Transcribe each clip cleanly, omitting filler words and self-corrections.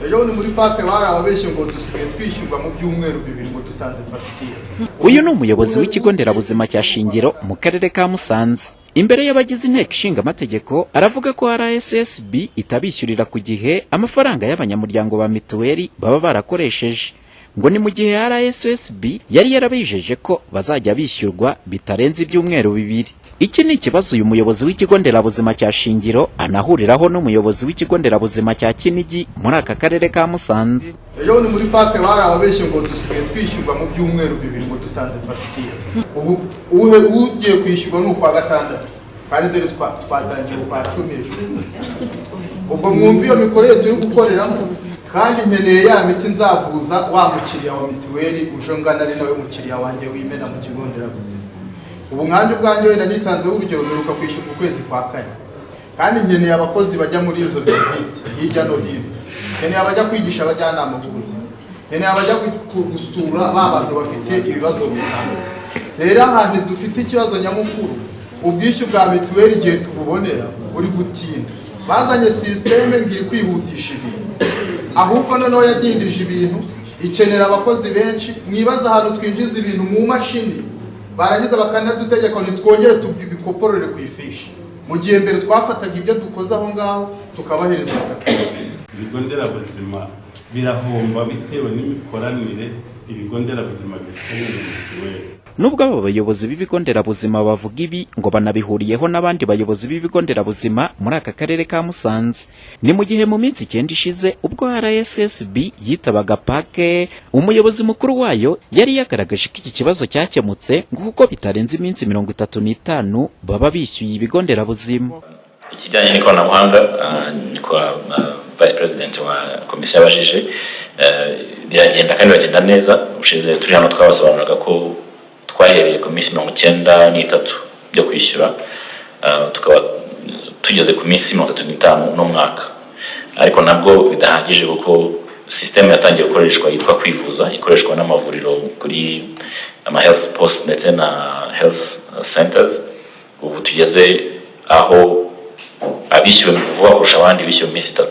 Ejo ni muri park yarababeshye ngo dusigaye kwishyurwa mu byumweru bibiri ngo tutanze fagitire. Uyu ni umuyobozi w'ikigonderabuzima cya Shingiro mu karere ka Musanze. Imbere y'abagize inteko ishinga amategeko aravuga ko RSSB itabishyurira ku gihe amafaranga y'abanyamuryango ba mituweli baba barakoresheje. Ngo ni mu gihe RSSB yari yarabijeje ko bazajya bishyurwa bitarenze ibyumweru bibiri. Iki ni ikibazo uyu muyobozi w'ikigonderabuzima cya Shingiro anahuriraho n'umuyobozi w'ikigonderabuzima cya Kinigi muri aka karere ka Musanze. Ejo ni muri park yarababeshye ngo dusigaye kwishyurwa mu byumweru bibiri ngo tutanze fagitire. Ugiye kwishyurwa ni ukwa gatandatu kandi dore twatangiye kwa 10 ejo. Ubwo mwumva iyo mikorere turi gukoreramo kandi nkeneye ya miti nzavuza wa mukiriya wa mituweli ujongana ari nawe mukiriya wanjye wimena mu kigonderabuzima. Ubu mwanya ubwanjye wenda nitanzeho urugero mperuka kwishyura ukwezi kwa 4 kandi nkeneye abakozi bajya muri izo visite hirya no hino, nkeneye abajya kwigisha abajyanama b'ubuzima, nkeneye abajya gusura ba bantu bafite ibibazo runaka. Rero ahantu dufite ikibazo nyamukuru ubwishyu bwa mituweli igihe tububonera uri gutinda. Bazanye systeme ngiri kwihutisha ibintu, ahubwo noneho yadindije ibintu, ikenera abakozi benshi. Mwibaza ahantu twinjiza ibintu mu mashini barangiza bakanadutegeka ntitwongere tubikoporere ku ifishi, mu gihe mbere twafataga ibyo dukoze aho ngaho tukabahereza ibigonderabuzima birahomba bitewe n'imikoranire ibigonderabuzima bifitanye n'imituweli. Nubwo abo bayobozi b'ibigonderabuzima bavuga ibi ngo banabihuriyeho n'abandi bayobozi b'ibigonderabuzima muri aka karere ka Musanze, ni mu gihe mu minsi 9 ishize ubwo RSSB yitabaga pake, umuyobozi mukuru wayo yari yagaragaje ko iki kibazo cyakemutse ngo kuko bitarenze iminsi 35 baba bishyuye ibigonderabuzima. Ikijyanye n'ikoranabuhanga ni kwa Vice President wa komisiyo yabajije biragenda kandi bagenda neza. Ushize turi hano twabasobanuraga ko twahereye ku minsi 93 byo kwishyura tukaba tugeze ku minsi 35 no mwaka, ariko nabwo bidahagije kuko system yatangiye gukoreshwa yitwa kwivuza, ikoreshwa n'amavuriro kuri ama health post ndetse na health centers. Ubu tugeze aho abishyuwe vuba kurusha abandi bishyuwe minsi 3.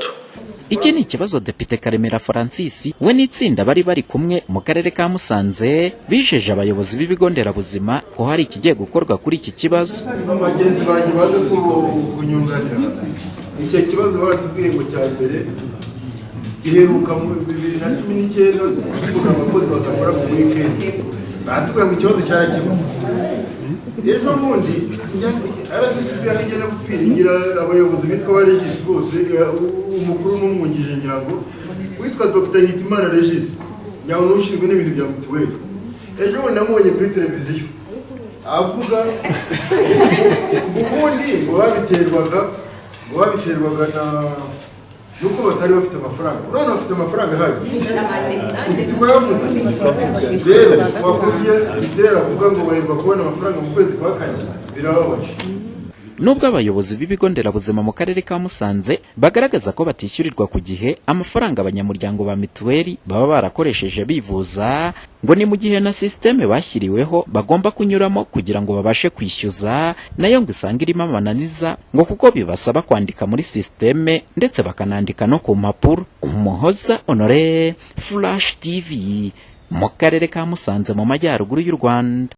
Iki ni ikibazo Depite Karemera Francis we n'itsinda bari kumwe mu karere ka Musanze bijeje abayobozi b'ibigonderabuzima ko hari ikigiye gukorwa kuri iki kibazo. Abagenzi banjye baze kunyunganira iki kibazo baratubwiye ngo cya mbere iheruka mu 2019 kuko abakozi bakakora ku weekend batubwiye ngo ikibazo cyarakemutse. Ejo bundi RSSB yagenda gupfiringira abayobozi bitwa ba Regis bose, umukuru n'umwungirije ngira ngo witwa Dr. Hitimana Regis yawe n'ushinzwe n'ibintu bya mituweli. Ejo bundi namubonye kuri televiziyo avuga ubundi ngo babiterwaga na nuko batari bafite amafaranga. None bafite amafaranga ahagije siko yavuze. Rero wakubye itirera avuga ngo baherwa kubona amafaranga mu kwezi kwa 4 birababaje. Nubwo abayobozi b'ibigonderabuzima mu karere ka Musanze bagaragaza ko batishyurirwa ku gihe amafaranga abanyamuryango ba mituweli baba barakoresheje bivuza, ngo ni mu gihe na systeme bashyiriweho bagomba kunyuramo kugira ngo babashe kwishyuza, nayo ngo isanga irimo amananiza ngo kuko bibasaba kwandika muri systeme ndetse bakanandika no ku mpapuro. Umuhoza Honore, Flash TV mu karere ka Musanze mu majyaruguru y'u Rwanda.